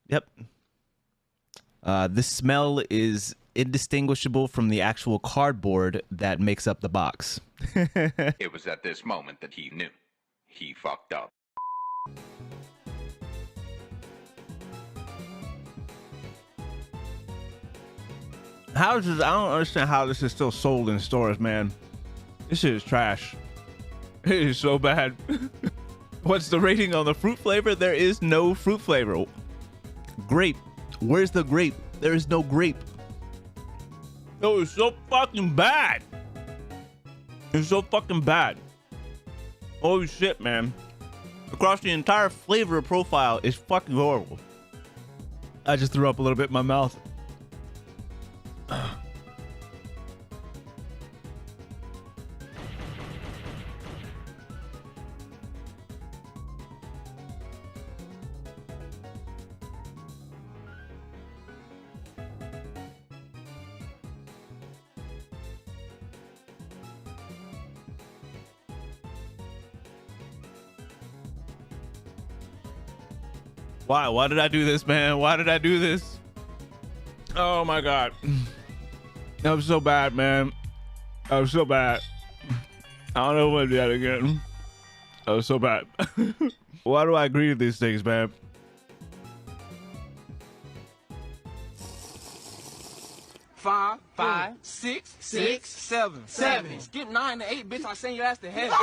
Yep. The smell is indistinguishable from the actual cardboard that makes up the box. It was at this moment that he knew. He fucked up. How is this? I don't understand how this is still sold in stores, man. This shit is trash. It is so bad. What's the rating on the fruit flavor? There is no fruit flavor. Grape. Where's the grape? There is no grape. Oh, it's so fucking bad. It's so fucking bad. Holy shit, man. Across the entire flavor profile is fucking horrible. I just threw up a little bit in my mouth. Why? Why did I do this, man? Why did I do this? Oh my God. That was so bad, man. That was so bad. I don't know what to do that again. That was so bad. Why do I agree to these things, man? Five, six, seven. Skip 9 to 8, bitch. I send your ass to heaven.